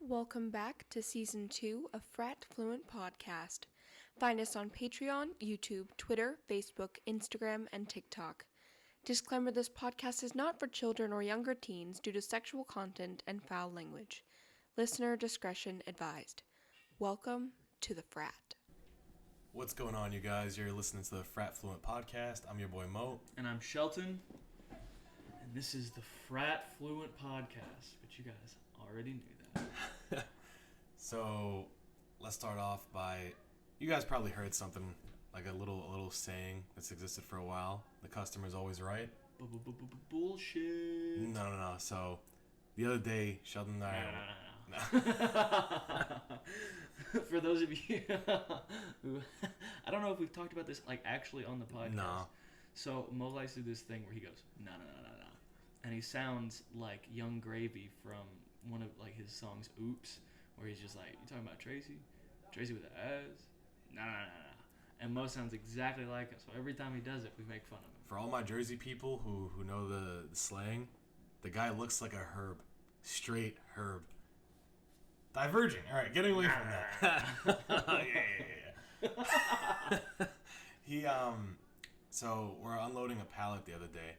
Welcome back to Season 2 of Frat Fluent Podcast. Find us on Patreon, YouTube, Twitter, Facebook, Instagram, and TikTok. Disclaimer: this podcast is not for children or younger teens due to sexual content and foul language. Listener discretion advised. Welcome to the Frat. What's going on, you guys? You're listening to the Frat Fluent Podcast. I'm your boy Mo. And I'm Shelton. And this is the Frat Fluent Podcast, but you guys already knew that. So, let's start off by, you guys probably heard something, like a little saying that's existed for a while. The customer's always right. Bullshit. No. So, the other day, Sheldon and I... No. For those of you who... I don't know if we've talked about this, like, actually on the podcast. No. So, Mo likes to do this thing where he goes, no. And he sounds like Young Gravy from one of, like, his songs, Oops, where he's just like, you talking about Tracy? Tracy with the ass? No. And Mo sounds exactly like him, so every time he does it, we make fun of him. For all my Jersey people who know the slang, the guy looks like a herb. Straight herb. Diverging. All right, getting away from that. Yeah. So we're unloading a pallet the other day,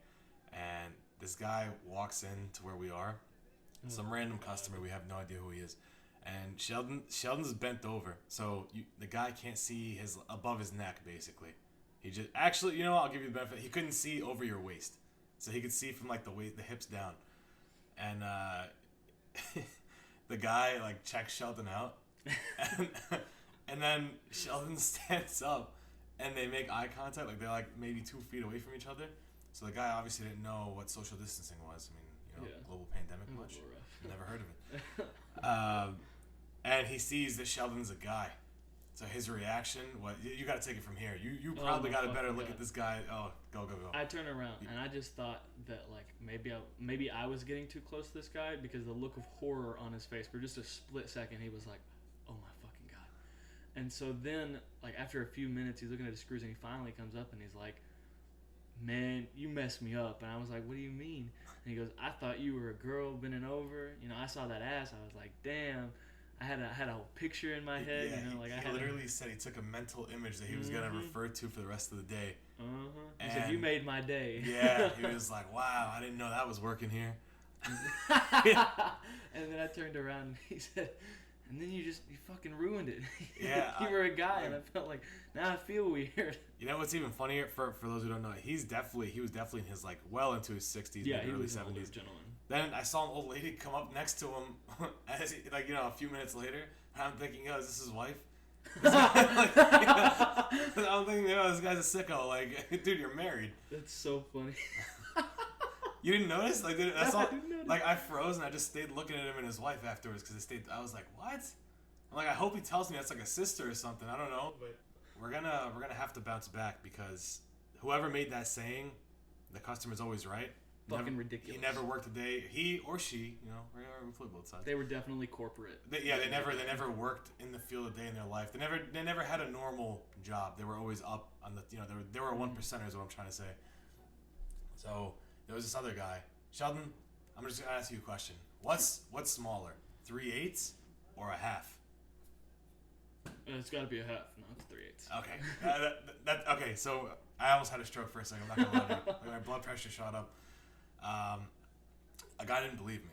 and this guy walks in to where we are. Some random customer, we have no idea who he is. And Sheldon's bent over, so the guy can't see above his neck, basically. He just, actually, you know what, I'll give you the benefit. He couldn't see over your waist. So he could see from like the hips down. And the guy like checks Sheldon out. And then Sheldon stands up and they make eye contact, like they're like maybe 2 feet away from each other. So the guy obviously didn't know what social distancing was. I mean, global pandemic much. Never heard of it. And he sees that Sheldon's a guy. So his reaction, you got to take it from here. You probably got a better look at this guy. Oh, go. I turned around and I just thought that like maybe I was getting too close to this guy because the look of horror on his face for just a split second, he was like, oh my fucking God. And so then like after a few minutes, he's looking at his screws and he finally comes up and he's like, man, you messed me up. And I was like, what do you mean? And he goes, I thought you were a girl bending over. You know, I saw that ass. I was like, damn. I had a whole picture in my head. Yeah, you know, like he literally said he took a mental image that he was gonna refer to for the rest of the day. He said, you made my day. Yeah, he was like, wow, I didn't know that was working here. And then I turned around and he said, and then you fucking ruined it. Yeah, you were a guy, and I felt like, now I feel weird. You know what's even funnier for those who don't know? He was definitely in his like well into his 60s, yeah, maybe early 70s. Gentleman. Then I saw an old lady come up next to him, as he, like a few minutes later. And I'm thinking, is this his wife? I'm thinking, this guy's a sicko. Like, dude, you're married. That's so funny. You didn't notice? Like, I didn't notice. Like, I froze and I just stayed looking at him and his wife afterwards because I was like, what? I'm like, I hope he tells me that's like a sister or something. I don't know, but we're gonna have to bounce back because whoever made that saying, the customer's always right. Fucking ridiculous. He never worked a day. He or she, we play both sides. They were definitely corporate. They never worked in the field a day in their life. They never had a normal job. They were always up on the, they were 1%ers is what I'm trying to say. So there was this other guy, Sheldon. I'm just gonna ask you a question. What's smaller, 3/8 or a half? It's got to be a half, not 3/8. Okay. Okay. So I almost had a stroke for a second. I'm not gonna lie to you. My blood pressure shot up. A guy didn't believe me.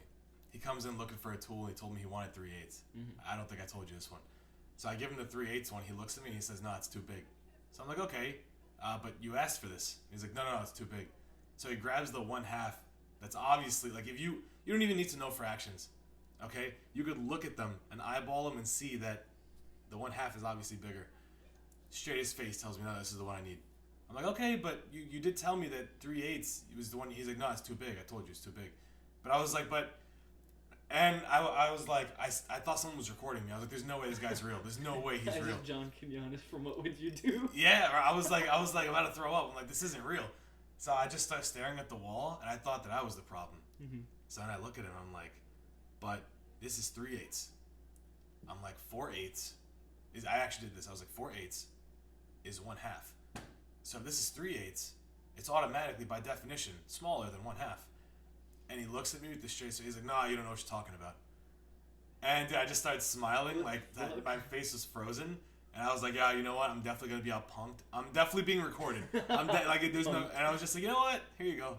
He comes in looking for a tool and he told me he wanted 3/8. Mm-hmm. I don't think I told you this one. So I give him the 3/8 one. He looks at me and he says, no, it's too big. So I'm like, okay, but you asked for this. He's like, no, it's too big. So he grabs the 1/2. That's obviously, like, if you don't even need to know fractions. Okay? You could look at them and eyeball them and see that the 1/2 is obviously bigger. Straight his face tells me, no, this is the one I need. I'm like, okay, but you did tell me that 3/8 was the one. He's like, no, it's too big. I told you it's too big. But I was like, and I was like, I thought someone was recording me. I was like, there's no way this guy's real. There's no way he's real. John Quinones from What Would You Do? Yeah, I was like about to throw up. I'm like, this isn't real. So I just started staring at the wall, and I thought that I was the problem. Mm-hmm. So then I look at him, I'm like, but this is 3/8. I'm like, 4/8 is. I actually did this. I was like, 4/8 is 1/2. So if this is 3/8, it's automatically, by definition, smaller than 1/2. And he looks at me with the straight face. He's like, nah, you don't know what you're talking about. And I just started smiling, like that, my face was frozen. And I was like, yeah, you know what? I'm definitely gonna be out punked. I'm definitely being recorded. Like, there's no. And I was just like, you know what? Here you go.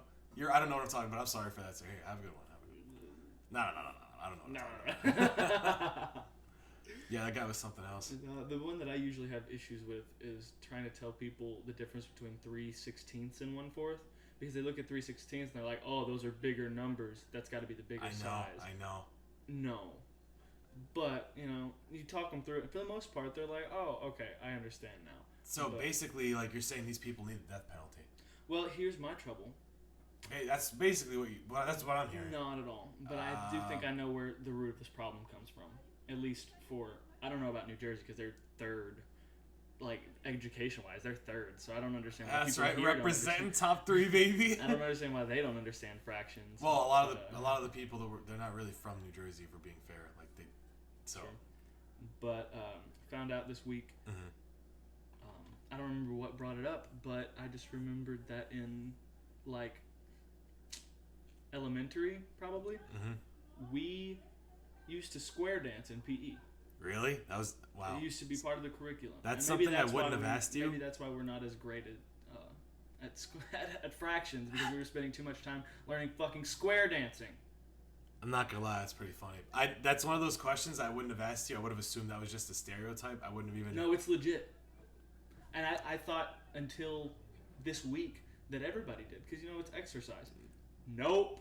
I don't know what I'm talking about. I'm sorry for that. So here, have a good one. No. I don't know what I'm talking about. Yeah, that guy was something else. The one that I usually have issues with is trying to tell people the difference between 3/16 and 1/4, because they look at 3/16 and they're like, oh, those are bigger numbers. That's got to be the bigger size. I know. No. But, you talk them through it. For the most part, they're like, oh, okay, I understand now. So basically, like, you're saying these people need the death penalty. Well, here's my trouble. Hey, that's basically that's what I'm hearing. Not at all. But I do think I know where the root of this problem comes from. At least I don't know about New Jersey because they're third, like, education-wise, they're third. So I don't understand why that's people right. here Representing top 3, baby. I don't understand why they don't understand fractions. Well, a lot of the people they're not really from New Jersey, for being fair. Like they, so. Sure. But found out this week. Mm-hmm. I don't remember what brought it up, but I just remembered that in, like, elementary, probably, we used to square dance in PE. Really? That was wow. It used to be part of the curriculum. That's something I wouldn't have asked you. Maybe that's why we're not as great at fractions, because we were spending too much time learning fucking square dancing. I'm not gonna lie, that's pretty funny. That's one of those questions I wouldn't have asked you. I would have assumed that was just a stereotype. I wouldn't have even. No, it's legit. And I thought until this week that everybody did, because it's exercise. Nope.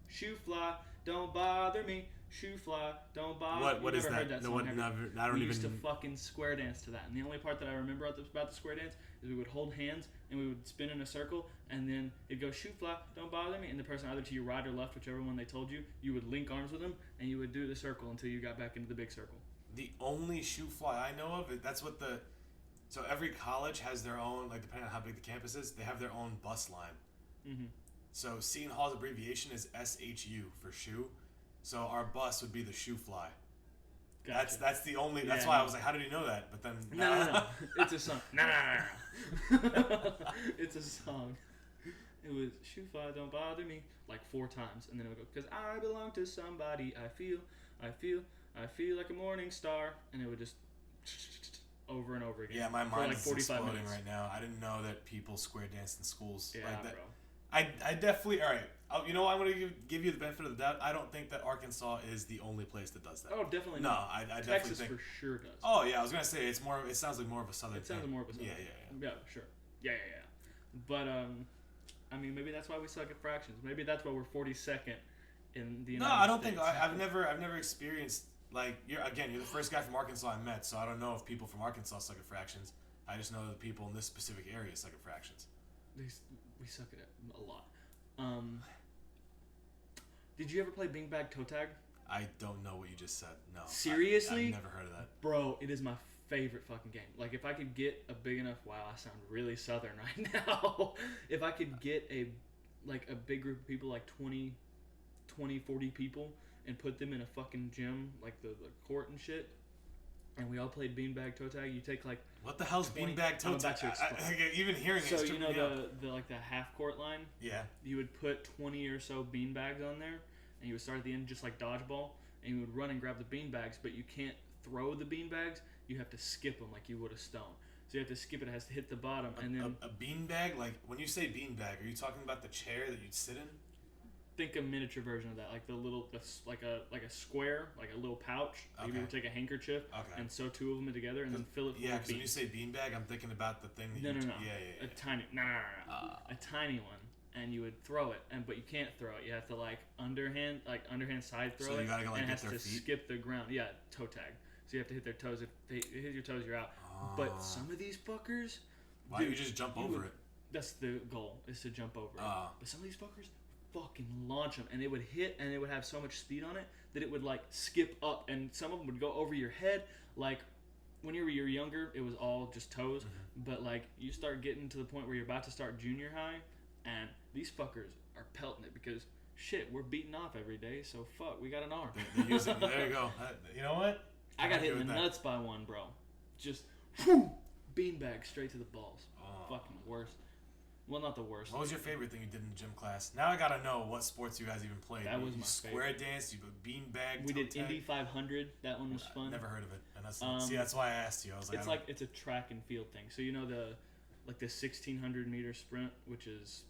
Shoe fly, don't bother me. Shoe fly, don't bother me. What is that? Heard that No song, one, I don't we even. used to fucking square dance to that. And the only part that I remember about the square dance is we would hold hands and we would spin in a circle, and then it'd go shoe fly, don't bother me, and the person either to your right or left, whichever one they told you, you would link arms with them and you would do the circle until you got back into the big circle. The only shoe fly I know of, that's what so every college has their own, like, depending on how big the campus is, they have their own bus line. Mm-hmm. So Seton Hall's abbreviation is SHU for shoe. So our bus would be the shoe fly. Gotcha. That's the only. That's why I was like, how did he know that? But then no. It's a song. No. It's a song. It was shoe fly, don't bother me, like 4 times, and then it would go, because I belong to somebody. I feel like a morning star, and it would just over and over again. Yeah, my mind is 45 exploding minutes. right now. I didn't know that people square danced in schools. Yeah, like that. bro. I definitely. All right. You know what? I'm gonna give you the benefit of the doubt. I don't think that Arkansas is the only place that does that. Oh, definitely no. not. I definitely Texas think. for sure does. Oh yeah, I was gonna say it's more. It sounds like more of a southern. It sounds thing. more of a southern. Yeah. Yeah, sure. Yeah. But I mean, maybe that's why we suck at fractions. Maybe that's why we're 42nd in the United States. No, I don't think. I've never experienced. Like, you're the first guy from Arkansas I met, so I don't know if people from Arkansas suck at fractions. I just know that the people in this specific area suck at fractions. We suck at it a lot. Did you ever play Bing Bag Toe Tag? I don't know what you just said. No. Seriously? I've never heard of that. Bro, it is my favorite fucking game. Like, if I could get a big enough... Wow, I sound really southern right now. If I could get a big group of people, like 20, 40 people, and put them in a fucking gym, like the court and shit, and we all played beanbag toe tag. You take like what the hell's beanbag toe tag? Even hearing so it. So the half court line. Yeah. You would put 20 or so beanbags on there, and you would start at the end just like dodgeball, and you would run and grab the beanbags, but you can't throw the beanbags. You have to skip them like you would a stone. So you have to skip it. It has to hit the bottom, and then a beanbag. Like when you say beanbag, are you talking about the chair that you'd sit in? Think a miniature version of that, like like a square, like a little pouch. Like you would take a handkerchief and sew 2 of them together and then fill it full of beans. Yeah, because when you say beanbag, I'm thinking about the thing that No. Yeah. A tiny one, and you would throw it, but you can't throw it. You have to underhand side throw it. So you gotta go and it get has their to feet? skip the ground. Yeah, toe tag. So you have to hit their toes. If they hit your toes, you're out. But some of these fuckers, why don't you just jump over it? That's the goal, is to jump over it. But some of these fuckers fucking launch them, and it would hit, and it would have so much speed on it that it would skip up, and some of them would go over your head. Like when you were younger, it was all just toes, but you start getting to the point where you're about to start junior high, and these fuckers are pelting it because shit, we're beating off every day, so fuck, we got an arm. They're using, there you go. You know what? I got hit in the nuts by one, bro. Just beanbag straight to the balls. Fucking worst. Well, not the worst. What was your favorite thing you did in gym class? Now I gotta know what sports you guys even played. That was you my square favorite. dance, you beanbag. We did toe tag? Indy 500. That one was fun. Never heard of it. And that's, Um, see, that's why I asked you. I was like, It's like it's a track and field thing. So you know the 1600 meter sprint, which is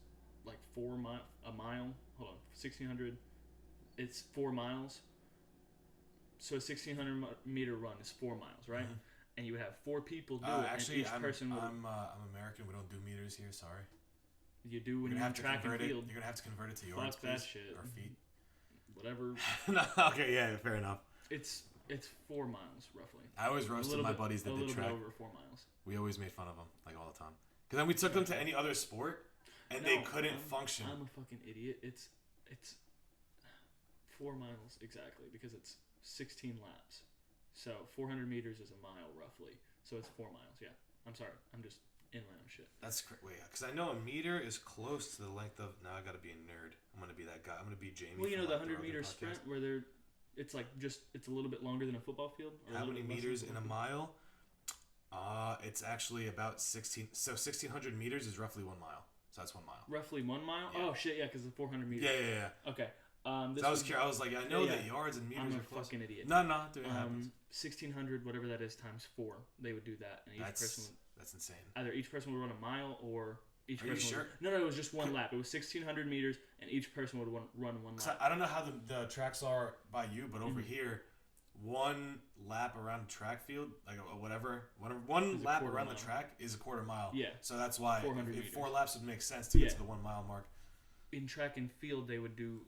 like a mile. Hold on, 1600. It's 4 miles. So a 1600 meter run is 4 miles, right? Mhm. And you would have 4 people do it. actually, and each person would. I'm American. We don't do meters here. Sorry. You do when You're you're gonna in have to track and convert it. field. You're gonna have to convert it to Fuck yards, that please, shit. or feet. Whatever. No, okay, yeah, fair enough. It's 4 miles roughly. I always roasted my buddies that a did little track. bit over 4 miles. We always made fun of them like all the time. Because then we took them to any other sport, and they No, couldn't function. I'm a fucking idiot. It's 4 miles exactly because it's 16 laps. So 400 meters is a mile roughly. So it's 4 miles. Yeah. I'm sorry. I'm just inland shit. That's wait, because I know a meter is close to the length of. Now I gotta be a nerd. I'm gonna be that guy. I'm gonna be Jamie. Well, you know from, the like, 100 Rogan meter podcast. sprint where it's like it's a little bit longer than a football field. Or a How little many bit less than meters in a football mile? It's actually about 16. So 1600 meters is roughly 1 mile. So that's 1 mile. field. Roughly 1 mile. Yeah. Oh shit, yeah, because it's 400 meters. Yeah. Okay. So I was curious. I was like, I know that yards and meters I'm a are close. fucking idiot. No, dude, it happens. 1600, whatever that is, times 4. They would do that, and That's insane. either each person would run a mile or each Are you person. sure? No, it was just one lap. It was 1600 meters, and each person would run 1 lap. I don't know how the tracks are by you, but over Mhm. here, 1 lap around the track field, like whatever, one Is a lap quarter around the mile. track is a quarter mile. Yeah. So that's why 400 if 4 meters. laps would make sense to Yeah. get to the 1 mile mark. In track and field, they would do.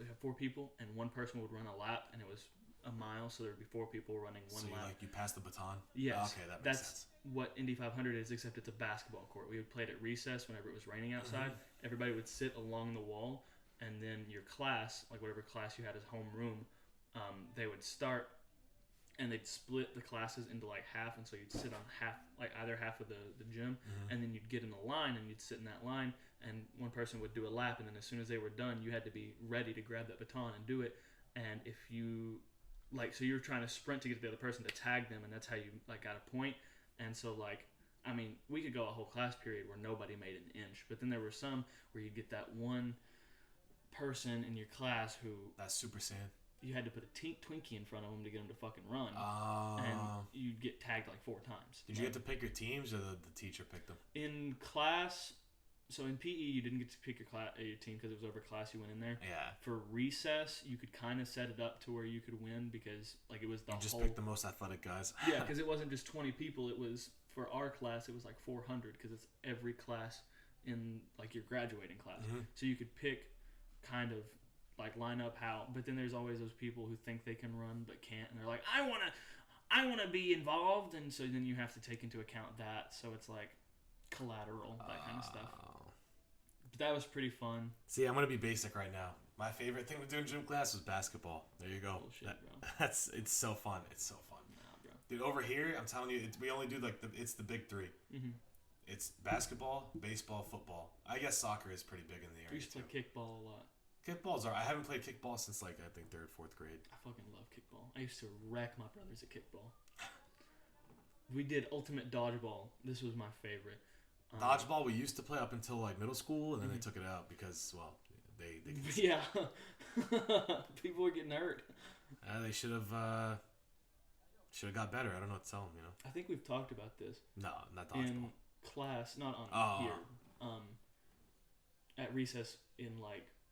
We have 4 people, and one person would run a lap, and it was a mile, so there would be 4 people running 1 So lap. you pass the baton. Yes. Okay, that makes That's sense. what Indy 500 is, except it's a basketball court. We would play it at recess whenever it was raining outside. Mm-hmm. Everybody would sit along the wall, and then your class, like whatever class you had as homeroom, they would start, and they'd split the classes into like half, and so you'd sit on either half of the gym, and then you'd get in a line, and you'd sit in that line, and one person would do a lap, and then as soon as they were done, you had to be ready to grab that baton and do it. And if you so you're trying to sprint to get to the other person to tag them, and that's how you got a point. And so we could go a whole class period where nobody made an inch, but then there were some where you'd get that one person in your class who That's Super Saiyan. you had to put a Twinkie in front of them to get them to fucking run, Oh. and you'd get tagged like 4 times. Did you get to pick your teams, or the teacher picked them? In class? So in PE, you didn't get to pick your team because it was over class. You went in there. Yeah. For recess, you could kind of set it up to where you could win because it was the You just whole. picked the most athletic guys. Yeah, because it wasn't just 20 people. It was for our class. It was like 400 because it's every class in your graduating class. Mhm. So you could pick kind of line up how. But then there's always those people who think they can run but can't, and they're like, I wanna be involved, and so then you have to take into account that. So it's like collateral, that kind of stuff. But that was pretty fun. See, I'm gonna be basic right now. My favorite thing to do in gym class was basketball. There you go. Bullshit, bro. It's so fun. It's so fun. Nah, bro. Dude, over here, I'm telling you, we only do it's the big 3. Mm-hmm. It's basketball, baseball, football. I guess soccer is pretty big in the We area used to too. play kickball a lot. Kickballs I haven't played kickball since I think 3rd, 4th grade. I fucking love kickball. I used to wreck my brothers at kickball. We did ultimate dodgeball. This was my favorite. Dodgeball we used to play up until middle school, and then Mm-hmm. they took it out because they Yeah. People were getting hurt. they should have got better. I don't know what to tell them. I think we've talked about this No, not dodgeball. in class, not on Oh. here. At recess in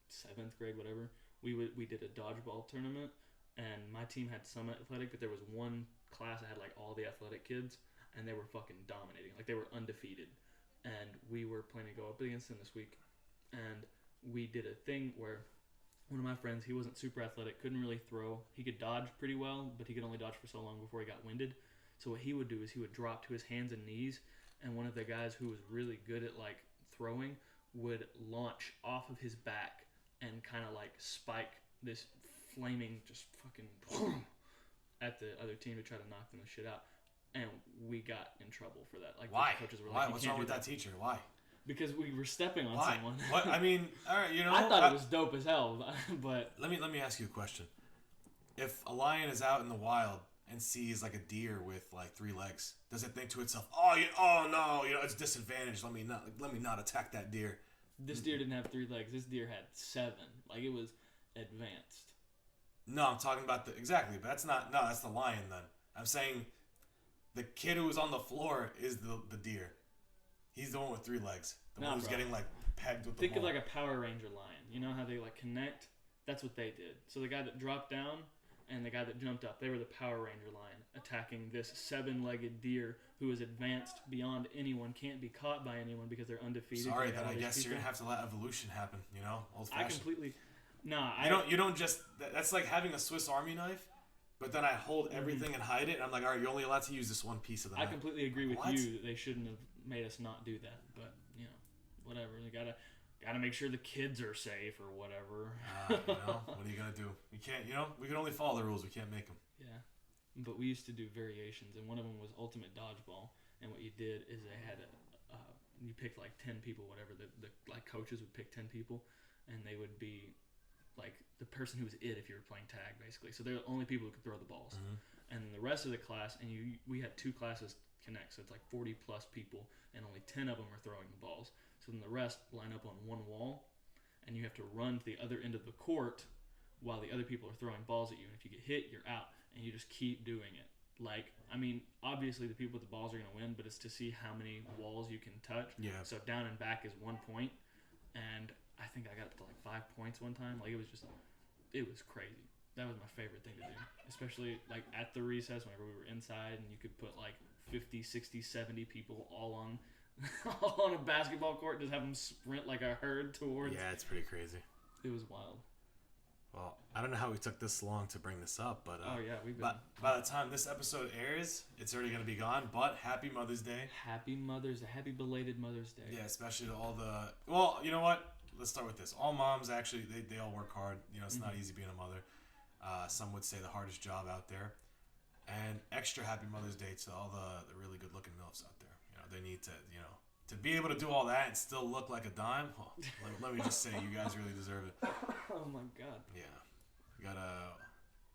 7th grade, whatever. We did a dodgeball tournament, and my team had some athletic, but there was one class that had all the athletic kids, and they were fucking dominating. They were undefeated, and we were planning to go up against them this week, and we did a thing where one of my friends, he wasn't super athletic, couldn't really throw. He could dodge pretty well, but he could only dodge for so long before he got winded. So what he would do is he would drop to his hands and knees, and one of the guys who was really good at throwing would launch off of his back and kind of spike this flaming just fucking at the other team to try to knock them the shit out. And we got in trouble for that. Why? The coaches were Why? "You What's can't wrong do with that teacher? Why? Because we were stepping on Why? someone. What? I mean, all right, I thought it was dope as hell, but Let me ask you a question. If a lion is out in the wild and sees like a deer with like 3 legs, does it think to itself, oh no, it's disadvantaged. Let me not attack that deer. This deer didn't have 3 legs. This deer had 7. Like, it was advanced. No, I'm talking about exactly, but that's the lion then. I'm saying the kid who was on the floor is the deer. He's the one with 3 legs. The one who's getting like pegged with the Think ball. of like a Power Ranger lion. You know how they like connect? That's what they did. So the guy that dropped down and the guy that jumped up, they were the Power Ranger lion attacking this 7-legged deer who is advanced beyond anyone, can't be caught by anyone because they're undefeated. Sorry, then I guess you're gonna have to let evolution happen. Old fashioned. I completely. You don't just. That's like having a Swiss Army knife, but then I hold everything and hide it. And I'm like, all right, you're only allowed to use this one piece of the knife. I completely agree with you that they shouldn't have made us not do that. But whatever. They gotta make sure the kids are safe or whatever. What are you gonna do? We can't. We can only follow the rules. We can't make them. Yeah, but we used to do variations, and one of them was ultimate dodgeball. And what you did is they had you picked like 10 people, whatever. The like coaches would pick 10 people, and they would be like the person who was if you were playing tag, basically. So they're the only people who could throw the balls. And the rest of the class, and we had 2 classes connect, so it's like 40 plus people, and only 10 of them are throwing the balls. So then the rest line up on one wall, and you have to run to the other end of the court while the other people are throwing balls at you. And if you get hit, you're out, and you just keep doing it. Like, I mean, obviously the people with the balls are going to win, but it's to see how many walls you can touch. Yeah. So down and back is 1 point, and I think I got up to like 5 points one time. Like, it was crazy. That was my favorite thing to do, especially like at the recess whenever we were inside and you could put like 50, 60, 70 people all on a basketball court, just have them sprint like a herd towards. Yeah, it's pretty crazy. It was wild. Well, I don't know how we took this long to bring this up, but we've been. By the time this episode airs, it's already gonna be gone. But happy Mother's Day. Happy belated Mother's Day. Yeah, especially to all the. Well, you know what? Let's start with this. All moms actually, they all work hard. It's not easy being a mother. Some would say the hardest job out there. And extra happy Mother's Day to all the really good looking MILFs out there. They need to be able to do all that and still look like a dime. Well, let me just say, you guys really deserve it. Oh my God. Yeah. We got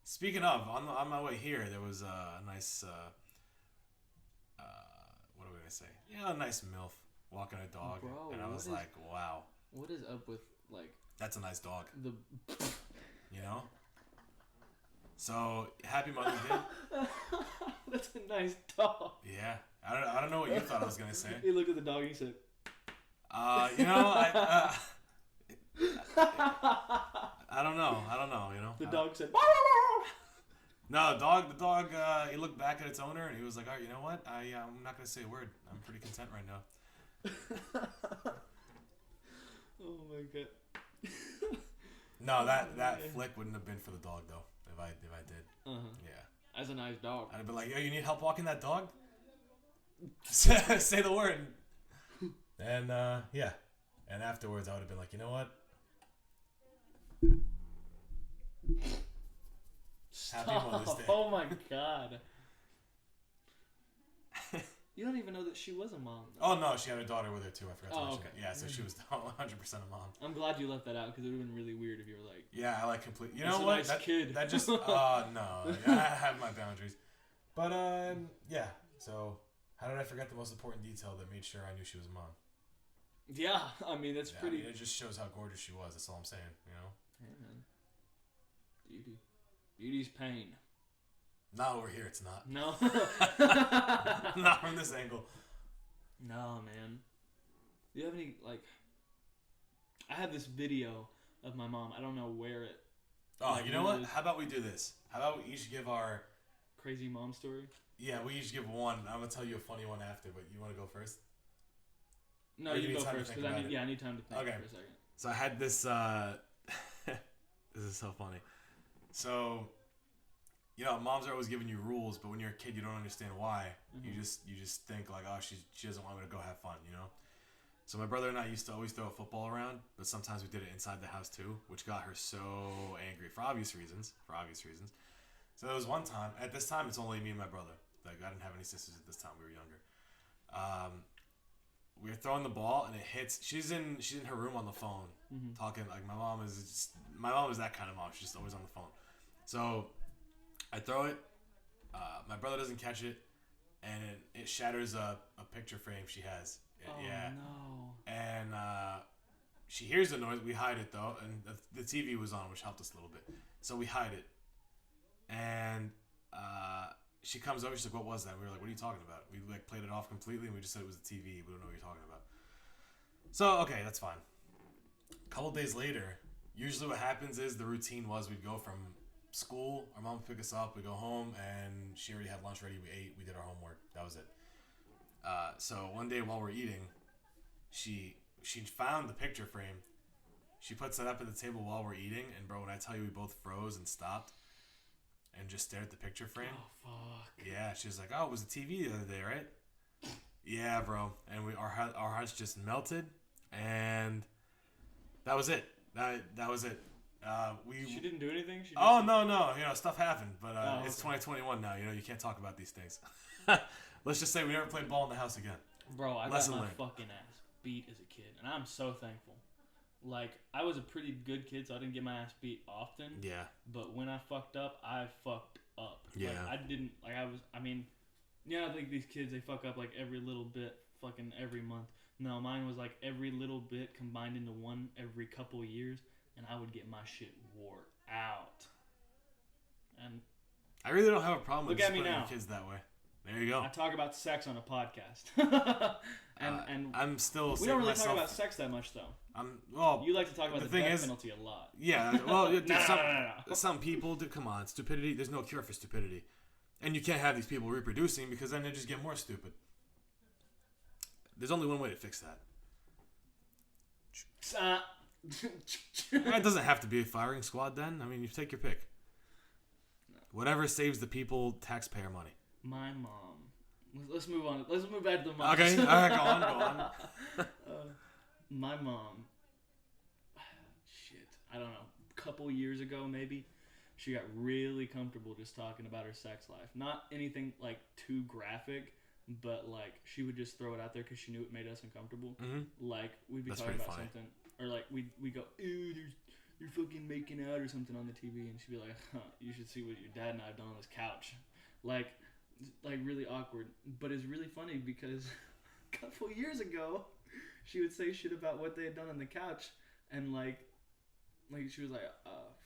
Speaking of, on my way here, there was a nice, what are we gonna say? A nice MILF walking a dog, Bro, and I was like, wow. What is up with like? That's a nice dog. The. So happy Mother's Day. That's a nice dog. Yeah, I don't know what you thought I was gonna say. He looked at the dog and he said, I don't know. The dog said, No, the dog. He looked back at its owner and he was like, "All right, you know what? I'm not gonna say a word. I'm pretty content right now." Oh my God. No, that flick wouldn't have been for the dog though. If I did. Yeah. That's a nice dog. I'd be like, "Yo, you need help walking that dog?" Say the word. And yeah. And afterwards, I would have been like, "You know what? Happy Mother's Day." Oh my God. You don't even know that she was a mom, though. Oh no, she had a daughter with her too. I forgot to mention okay. that. Yeah, so she was 100% a mom. I'm glad you left that out because it would have been really weird if you were like, Yeah, I like complete. You That's know a what? nice kid. That just no. I have my boundaries. But yeah. So how did I forget the most important detail that made sure I knew she was a mom? yeah, I mean that's Yeah, pretty. it just shows how gorgeous she was. That's all I'm saying. Hey man, beauty's pain. Not over here. It's not. No. Not from this angle. No, man. Do you have any like? I have this video of my mom. I don't know where it. Oh, like, you know what? was- How about we do this? How about we each give our? Crazy mom story. Yeah, we each give one. I'm gonna tell you a funny one after, but you want to go first? No, Or you you need go time to first think because about it? I need time to think Okay. for a second. So I had this. This is so funny. So, moms are always giving you rules, but when you're a kid, you don't understand why. Mm-hmm. You just think like, oh, she doesn't want me to go have fun, So my brother and I used to always throw a football around, but sometimes we did it inside the house too, which got her so angry for obvious reasons. So there was one time. At this time, it's only me and my brother. Like I didn't have any sisters at this time. We were younger. We were throwing the ball and it hits. She's in her room on the phone talking. Like my mom is that kind of mom. She's just always on the phone. So I throw it My brother doesn't catch it, and it shatters a picture frame she has. Oh Yeah. no. And she hears the noise. We hide it though, and the TV was on, which helped us a little bit. So we hide it, and she comes over. She's like, "What was that?" We were like, "What are you talking about?" We like played it off completely, and we just said it was the TV. We don't know what you're talking about. So okay, that's fine. A couple days later, usually what happens is the routine was we'd go from school, our mom would pick us up, we go home, and she already had lunch ready. We ate, we did our homework. That was it. So one day while we're eating, she found the picture frame. She puts it up at the table while we're eating, and bro, when I tell you, we both froze and stopped and just stared at the picture frame. Oh fuck. Yeah, she's like, "Oh, it was the TV the other day, right?" Yeah, bro. And our hearts just melted, and that was it. That was it. She didn't do anything. She Oh no, stuff happened, but it's okay. 2021 now. You can't talk about these things. Let's just say we never played ball in the house again. Bro, I got Lesson my learned. fucking ass beat as a kid, and I'm so thankful. Like, I was a pretty good kid, so I didn't get my ass beat often. Yeah. But when I fucked up, I fucked up. Yeah. Like, I think these kids, they fuck up like every little bit, fucking every month. No, mine was like every little bit combined into one every couple years, and I would get my shit wore out. And I really don't have a problem with Look at just me putting your now. kids that way. There you go. I talk about sex on a podcast. and I'm still. we saving don't really myself. talk about sex that much, though. Well, You like to talk about the the thing death is- penalty a lot. yeah. Well, dude, some, No. some people do. Come on, stupidity. There's no cure for stupidity, and you can't have these people reproducing because then they just get more stupid. There's only one way to fix that. It doesn't have to be a firing squad. Then I mean, you take your pick. Whatever saves the people taxpayer money. My mom. Let's move on. Let's move back to the mom. Okay, all right, go on. My mom. Shit, I don't know. A couple years ago, maybe, she got really comfortable just talking about her sex life. Not anything like too graphic, but like she would just throw it out there because she knew it made us uncomfortable. Mm-hmm. Like we'd be That's talking pretty about funny. something, or like we go, "Ew, you're fucking making out or something on the TV," and she'd be like, "Huh, you should see what your dad and I have done on this couch," like really awkward. But it's really funny because a couple years ago, she would say shit about what they had done on the couch, and like she was like,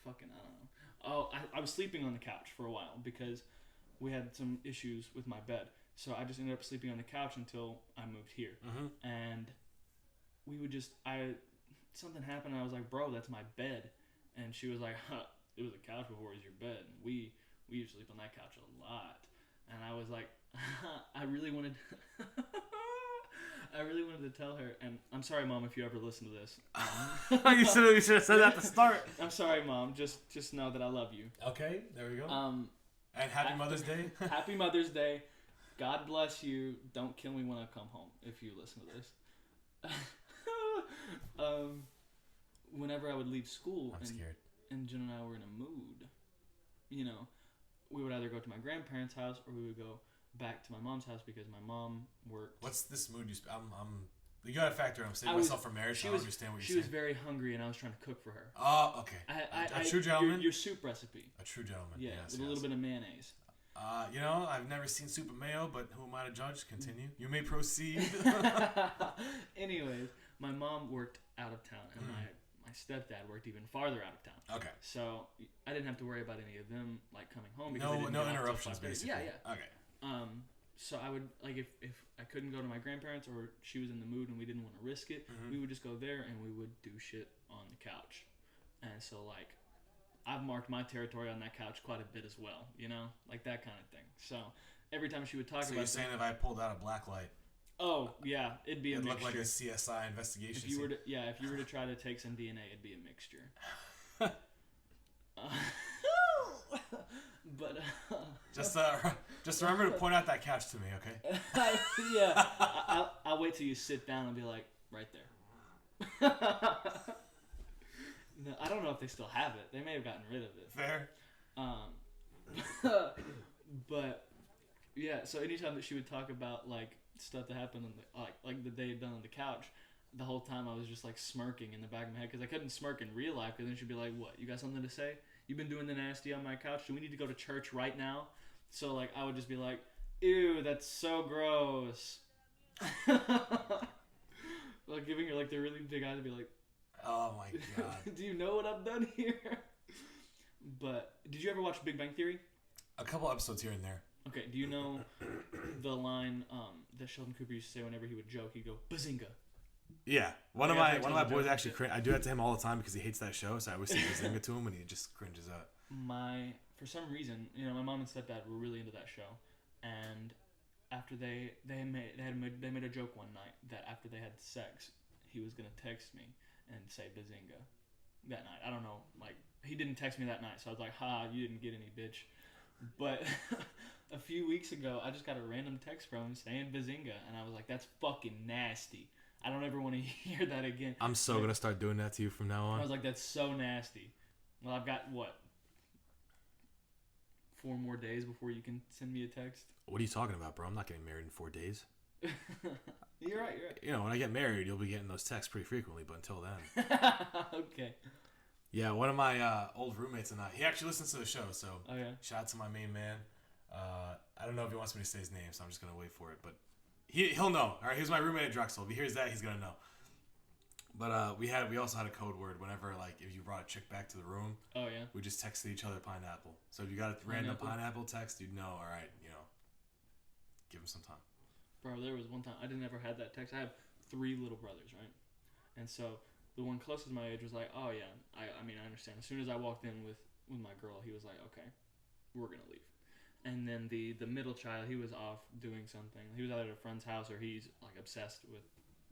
fucking, I don't know. Oh, I was sleeping on the couch for a while because we had some issues with my bed. So I just ended up sleeping on the couch until I moved here. Mm-hmm. And we would something happened and I was like, "Bro, that's my bed." And she was like, "Huh, it was a couch before it was your bed. And we used to sleep on that couch a lot." And I was like, I really wanted to tell her, and I'm sorry, Mom, if you ever listen to this. You should have said that at the start. I'm sorry, Mom. Just know that I love you. Okay, there we go. Um, And happy Mother's Day. Happy Mother's Day. God bless you. Don't kill me when I come home if you listen to this. Whenever I would leave school, I'm scared. and Jen and I were in a mood, we would either go to my grandparents' house or we would go back to my mom's house because my mom worked. What's this mood you? You got to factor. I'm saving I was- myself for marriage. So I don't understand what She you're was saying. very hungry and I was trying to cook for her. Oh, okay. A true gentleman. Your soup recipe. A true gentleman. Yeah, Yes, with a little bit of mayonnaise. I've never seen soup and mayo, but who am I to judge? Continue. You may proceed. Anyways, my mom worked out of town, and my stepdad worked even farther out of town. Okay. So I didn't have to worry about any of them like coming home. Because No, they didn't no get off till interruptions, 5:30. basically. Yeah. Okay. So I would like if I couldn't go to my grandparents or she was in the mood and we didn't want to risk it, we would just go there and we would do shit on the couch. And so like I've marked my territory on that couch quite a bit as well, like that kind of thing. So every time she would talk So about you're saying if I pulled out a black light, oh yeah, it'd be a it looked mixture. like a CSI investigation. If you were scene. if you were to try to take some DNA, it'd be a mixture. But just remember to point out that couch to me, okay? yeah, I'll wait till you sit down and be like, right there. No, I don't know if they still have it. They may have gotten rid of it. Fair. But yeah, so anytime that she would talk about like stuff that happened on the like the day had done on the couch, the whole time I was just like smirking in the back of my head because I couldn't smirk in real life because then she'd be like, "What? You got something to say? You've been doing the nasty on my couch. Do we need to go to church right now?" So like I would just be like, ew, that's so gross. Like giving her like the really big eyes to be like, Oh my god. do you know what I've done here? But did you ever watch Big Bang Theory? A couple episodes here and there. Okay, do you know the line that Sheldon Cooper used to say whenever he would joke? He'd go, "Bazinga." Yeah, one Like, of after he my tells a boys joke actually I do that to him all the time because he hates that show. So I always say Bazinga to him and he just cringes out. For some reason, my mom and stepdad were really into that show, and after they made a joke one night that after they had sex, he was gonna text me and say "Bazinga" that night. I don't know, like he didn't text me that night, so I was like, "Ha, you didn't get any, bitch." But a few weeks ago, I just got a random text from him saying "Bazinga," and I was like, "That's fucking nasty. I don't ever want to hear that again." I'm so gonna start doing that to you from now I on. was like, "That's so nasty." Well, I've got what? 4 more days before you can send me a text. What are you talking about, bro? I'm not getting married in 4 days. You're right. When I get married, you'll be getting those texts pretty frequently. But until then, Okay. yeah. One of my old roommates and I, he actually listens to the show. So Oh yeah. shout out to my main man. I don't know if he wants me to say his name, so I'm just gonna wait for it. But he'll know. All right, he was my roommate at Drexel. If he hears that, he's gonna know. But we also had a code word whenever like if you brought a chick back to the room, Oh yeah. we just texted each other pineapple. So if you got a random pineapple text, you'd know. All right, give him some time. Bro, there was one time I didn't ever had that text. I have 3 little brothers, right? And so the one closest to my age was like, "Oh yeah, I understand." As soon as I walked in with my girl, he was like, "Okay, we're gonna leave." And then the middle child, he was off doing something. He was either at a friend's house or he's like obsessed with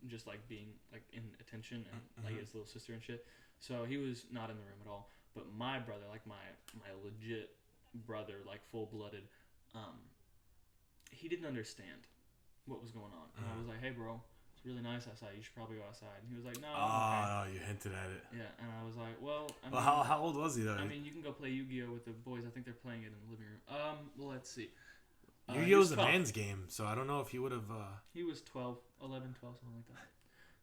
just like being like in attention and like his little sister and shit. So he was not in the room at all. But my brother, like my legit brother, like full blooded, he didn't understand what was going on. And I was like, "Hey bro, it's really nice outside. You should probably go outside." And he was like, "No, I'm okay." Oh, you hinted at it. Yeah, and I was like, "Well, I mean, Well, how old was he though? I mean, you can go play Yu-Gi-Oh with the boys. I think they're playing it in the living room. Well, let's see. He Yu-Gi-Oh was was a 12. man's game, so I don't know if he would have. He was 11, 12, something like that.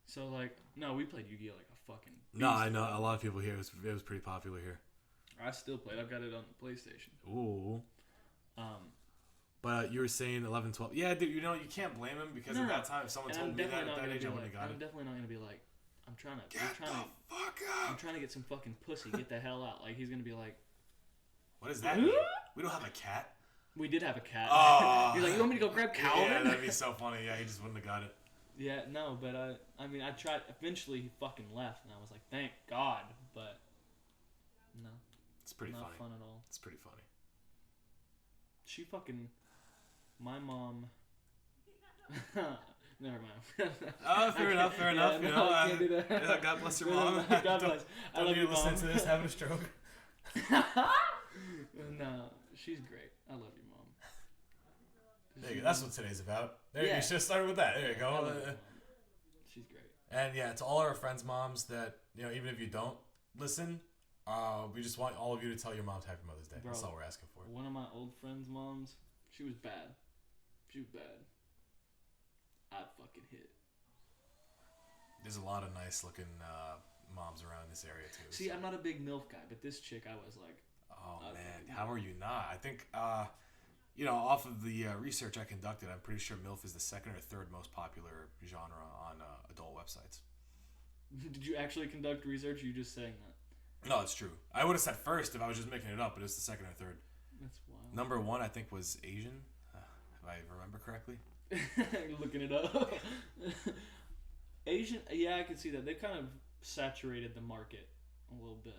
So like, no, we played Yu-Gi-Oh like a fucking. No, beast. I know a lot of people here. It was pretty popular here. I still play it. I've got it on the PlayStation. Ooh. Um, But you were saying 11, 12. Yeah, dude, you can't blame him because No, at no. that time, if someone and told I'm me that definitely at not that gonna age, be I wouldn't like. have got I'm it. definitely not gonna be like. I'm trying Get the fuck I'm up! trying to get some fucking pussy. Get the hell out. Like he's gonna be like. What does that mean? We don't have a cat. We did have a cat. Oh. He's like, "You want me to go grab Calvin?" Yeah, that'd be so funny. Yeah, he just wouldn't have got it. Yeah, no, but I mean, I tried. Eventually, he fucking left, and I was like, "Thank God," but no, It's pretty not funny. fun at all. It's pretty funny. She fucking, my mom. Never mind. Oh, fair enough. Fair enough. No, You know, I can't do that. yeah, God bless your No, mom. no, God bless. I love you, mom. having a stroke. No, she's great. I love you, mom. There you go. That's what today's about. There Yeah. you should have started with that. There you I go. love you, mom. She's great. And yeah, to all our friends' moms that even if you don't listen, we just want all of you to tell your moms Happy Mother's Day. Bro, That's all we're asking for. One of my old friends' moms, she was bad. She was bad. I'd fucking hit. There's a lot of nice looking moms around this area too. See, I'm not a big MILF guy, but this chick, I was like, Oh I'd man, fucking how are you not? I think off of the research I conducted, I'm pretty sure MILF is the second or third most popular genre on adult websites. did you actually conduct research? Or you just saying that? No, it's true. I would have said first if I was just making it up, but it's the second or third. That's wild. Number 1, I think, was Asian, if I remember correctly. You're looking it up. Asian, yeah, I can see that. They've kind of saturated the market a little bit.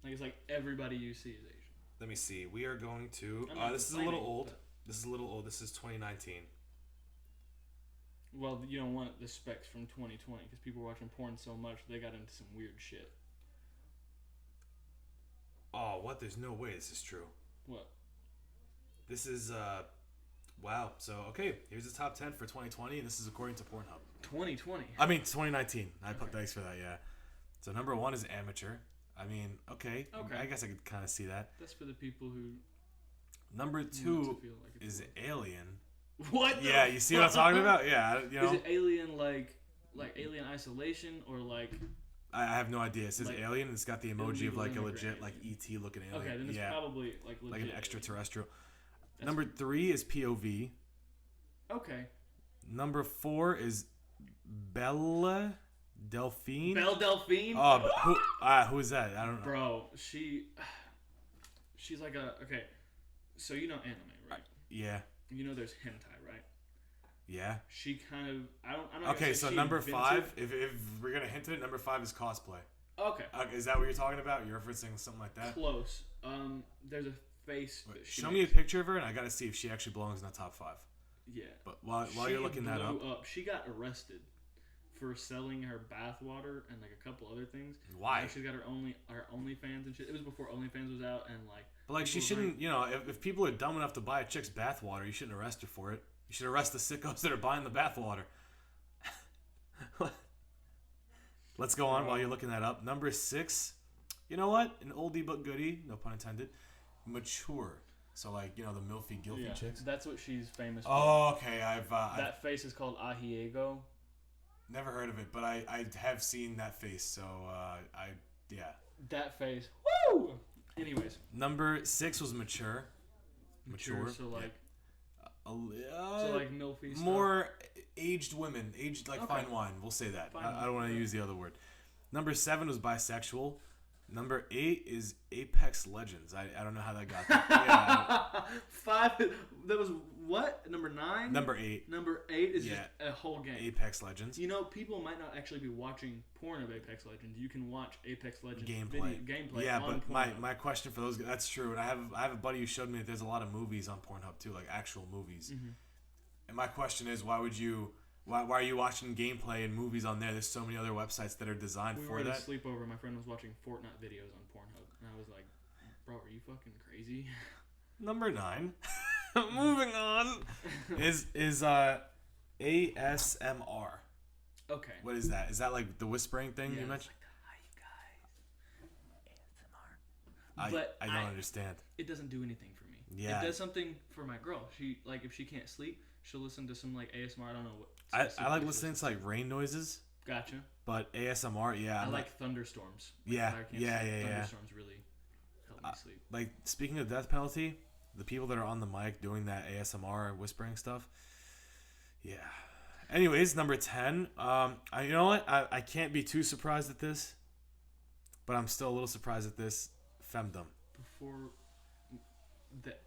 Like it's like everybody you see is Asian. Let me see. We are going to. I'm not This is a little complaining, old. but- This is a little old. This is 2019. Well, you don't want the specs from 2020 because people were watching porn so much they got into some weird shit. Oh, what? There's no way this is true. What? This is wow. So okay, here's the top 10 for 2020, and this is according to Pornhub. 2020. I mean 2019. I put Okay. thanks for that. Yeah. So number 1 is Amateur. I mean, okay. Okay. I guess I could kind of see that. That's for the people who Number want 2 to feel like it's is real. Alien. What? Yeah, the you see what I'm talking fuck? about? Yeah, Is it Alien like Alien Isolation or like? I have no idea. It says Like, Alien, and it's got the emoji of illegal like a immigrant legit like alien. ET looking alien. Okay, then it's yeah, probably like legit like an alien. extraterrestrial. Number 3 is POV. Okay. Number 4 is Belle Delphine. Belle Delphine. Oh, who is that? I don't know. Bro, she's like a okay. So you know anime, right? Yeah. You know there's hentai, right? Yeah. She kind of I don't. Okay, so she number invented- 5, if we're gonna hint at it, number 5 is cosplay. Okay. Is that what you're talking about? You're referencing something like that? Close. There's a face. Wait, That she show me a makes. picture of her, and I gotta see if she actually belongs in the top 5. Yeah. But while She you're looking that blew up, she got arrested for selling her bath water and like a couple other things. why? She got her OnlyFans and shit. It was before OnlyFans was out, and like. But like, she people were shouldn't. You know, if people are dumb enough to buy a chick's bathwater, you shouldn't arrest her for it. You should arrest the sickos that are buying the bathwater. Let's go on while you're looking that up. Number 6. You know what? An oldie but goodie, no pun intended. Mature. So like, you know, the milfy, gilfy Yeah, chicks. that's what she's famous for. Oh, okay. I've That face is called Ahiego. never heard of it, but I have seen that face. So yeah. That face. Woo! Anyways. Number 6 was mature. Mature. So like, Yeah. so like milfy stuff. More aged women, aged like Okay. fine wine. We'll say that. Fine I don't want to wine. use the other word. Number 7 was bisexual. Number 8 is Apex Legends. I don't know how that got there. Yeah. 5. That was what? Number 9. Number 8, Number 8 is Yeah. just a whole game. Apex Legends. You know, people might not actually be watching porn of Apex Legends. You can watch Apex Legends Gameplay. gameplay. Yeah, on but Pornhub. my question for those guys, that's true. And I have a buddy who showed me that there's a lot of movies on Pornhub too, like actual movies. Mm-hmm. And my question is, why are you watching gameplay and movies on there? There's so many other websites that are designed we for were at a that. sleepover. My friend was watching Fortnite videos on Pornhub, and I was like, "Bro, are you fucking crazy?" Number 9. Moving on is ASMR. Okay. What is that? Is that like the whispering thing Yeah, you it's mentioned? like, "Hi, you guys, ASMR." But I don't understand. It doesn't do anything for me. Yeah. It does something for my girl. She like if she can't sleep, she'll listen to some like ASMR. I don't know what. I specifically like she listening to like rain noises, Gotcha. but ASMR, yeah. I I'm like thunderstorms. Like, Yeah, if I can't yeah, sleep, yeah. Thunderstorms really help me sleep. like speaking of death penalty, the people that are on the mic doing that ASMR whispering stuff. Yeah. Anyways, number 10. You know what? I can't be too surprised at this, but I'm still a little surprised at this. Femdom. Before that,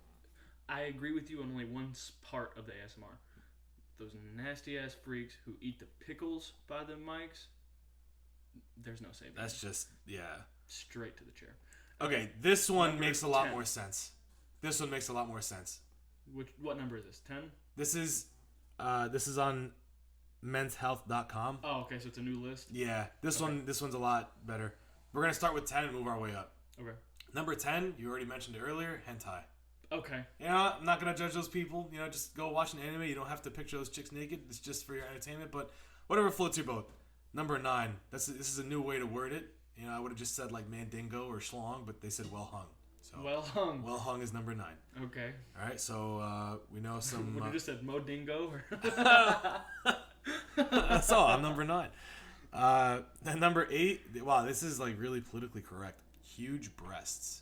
I agree with you on only one part of the ASMR. Those nasty ass freaks who eat the pickles by the mics. There's no saving. That's just straight to the chair. Okay. This one Number makes a lot 10. more sense. This one makes a lot more sense. What number is this? 10? This is on menshealth.com. Oh, okay, so it's a new list. Yeah, this Okay. one's a lot better. We're gonna start with 10 and move our way up. Okay. Number 10, you already mentioned it earlier, hentai. Okay. You know, I'm not gonna judge those people. You know, just go watch an anime. You don't have to picture those chicks naked. It's just for your entertainment. But whatever floats your boat. Number 9. This is a new way to word it. You know, I would have just said like mandingo or schlong, but they said well hung. So Well hung. well hung is number 9. Okay. All right, so we know some. What you just said, Modingo? Or That's all. I'm number 9. And number 8. Wow, this is like really politically correct. Huge breasts.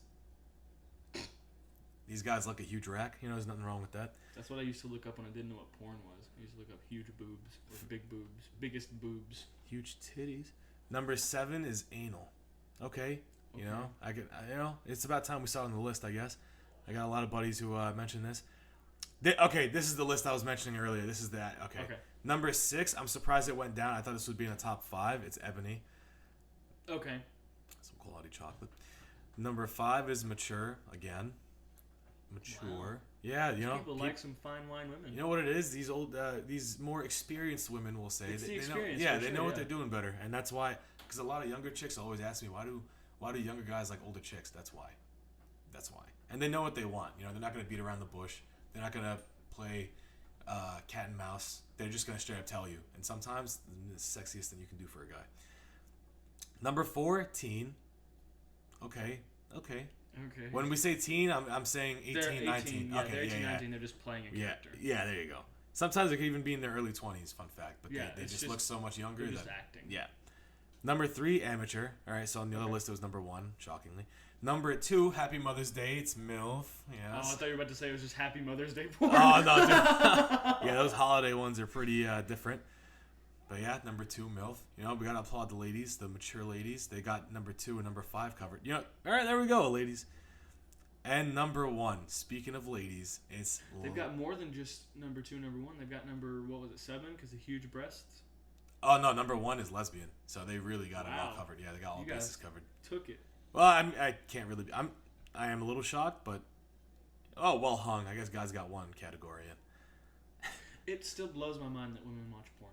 These guys like a huge rack. You know, there's nothing wrong with that. That's what I used to look up when I didn't know what porn was. I used to look up huge boobs or big boobs, biggest boobs. Huge titties. Number 7 is anal. Okay. You know, it's about time we saw it on the list, I guess. I got a lot of buddies who mentioned this. Okay, this is the list I was mentioning earlier. This is that. Okay. Number 6, I'm surprised it went down. I thought this would be in the top 5. It's ebony. Okay. Some quality chocolate. Number 5 is mature. Again. Mature. Wow. Yeah, you know. People like some fine wine women. You know what it is? These more experienced women will say It's the they know, experience, yeah, for they sure, know what yeah. they're doing better, and that's why. Because a lot of younger chicks always ask me, why do younger guys like older chicks? That's why. And they know what they want. You know, they're not gonna beat around the bush. They're not gonna play cat and mouse. They're just gonna straight up tell you. And sometimes the sexiest thing you can do for a guy. Number 4, teen. Okay. Okay. When we say teen, I'm saying 18, They're 18 19. Yeah, Okay, they're 18, yeah. 19. They're just playing a character. Yeah, there you go. Sometimes they could even be in their early 20s, fun fact. But Yeah, they it's just just- look so much younger. They're just that, acting. Yeah. Number 3, amateur. All right, so on the other list it was number 1, shockingly. Number 2, Happy Mother's Day. It's MILF. Oh, I Yes. thought you were about to say it was just Happy Mother's Day porn. Oh, no, dude. Yeah, those holiday ones are pretty different. But yeah, number 2, MILF. You know, we got to applaud the ladies, the mature ladies. They got number 2 and number 5 covered. You know, all right, there we go, ladies. And number 1, speaking of ladies, it's... They've got more than just number 2, number 1. They've got number, what was it, 7? Because the huge breasts. Oh, no, number 1 is lesbian. So they really got it all Wow. covered. Yeah, they got all You guys bases covered. Took it. Well, I can't really... I am a little shocked, but... Oh, well hung. I guess guys got one category in. It still blows my mind that women watch porn.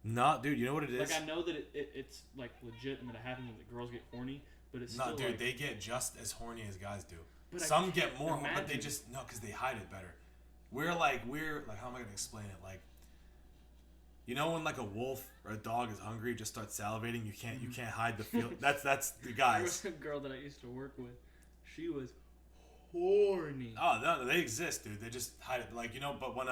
No, dude, you know what it is? Like, I know that it's like legit and that it happens and that girls get horny, but it's No, still dude, like, they get just as horny as guys do. But I Some can't get more, but they imagine. just no, because they hide it better. We're like how am I gonna explain it? Like, you know when like a wolf or a dog is hungry, it just starts salivating. You can't hide the feel. That's the there guys. was a girl that I used to work with. She was horny. Oh no, they exist, dude. They just hide it. Like, you know, but when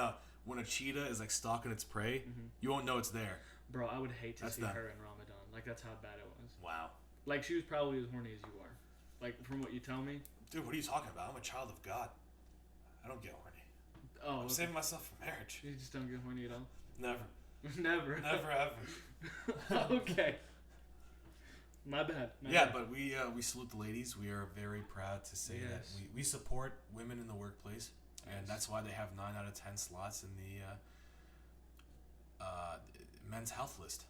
a cheetah is like stalking its prey, you won't know it's there. Bro, I would hate to That's see done. her in Ramadan. Like, that's how bad it was. Wow, Like, she was probably as horny as you are. Like, from what you tell me. dude, what are you talking about? I'm a child of God. I don't get horny. Oh, I'm okay. saving myself for marriage. You just don't get horny at all? Never, Never. never ever. Okay. My bad. My Yeah, bad. but we salute the ladies. We are very proud to say that Yes. we support women in the workplace, and that's why they have 9 out of 10 slots in the men's health list.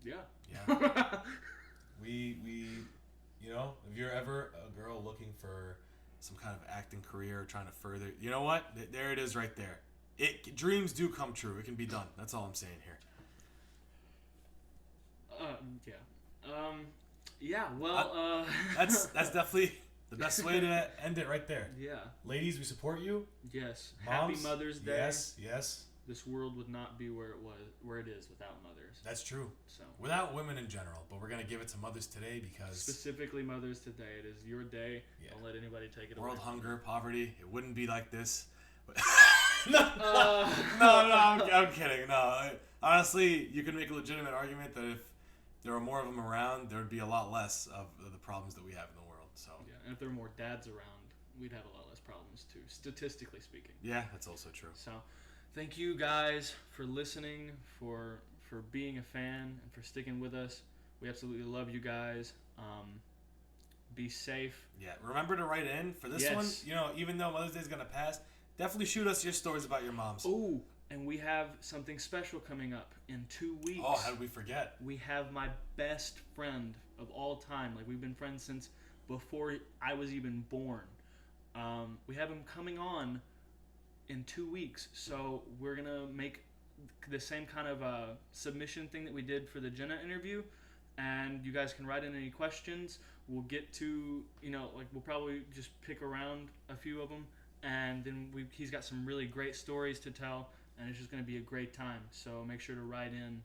Yeah. Yeah, we you know, if you're ever a girl looking for some kind of acting career, trying to further, you know what? There it is, right there. Dreams do come true. It can be done. That's all I'm saying here. Yeah. Yeah, well, That's definitely the best way to end it right there. Yeah. Ladies, we support you. Yes. Moms, Happy Mother's Day. Yes. This world would not be where it is without mothers. That's true. So, Without women in general, but we're gonna give it to mothers today because specifically Mother's Today. It is your day. Yeah. Don't let anybody take it world away. hunger, poverty, it wouldn't be like this. But Uh, I'm kidding. No, honestly, you can make a legitimate argument that if there were more of them around, there would be a lot less of the problems that we have in the world. So Yeah, and if there were more dads around, we'd have a lot less problems too, statistically speaking. yeah, that's also true. So, thank you guys for listening, for being a fan, and for sticking with us. We absolutely love you guys. Be safe. Yeah, remember to write in for this Yes. one. You know, even though Mother's Day is gonna pass, definitely shoot us your stories about your moms. Oh, and we have something special coming up in 2 weeks. Oh, how did we forget? We have my best friend of all time. Like, we've been friends since before I was even born. We have him coming on in 2 weeks. So we're going to make the same kind of submission thing that we did for the Jenna interview. And you guys can write in any questions. We'll get to, we'll probably just pick around a few of them. And then he's got some really great stories to tell. And it's just going to be a great time. So make sure to write in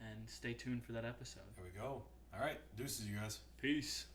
and stay tuned for that episode. There we go. All right, deuces, you guys. Peace.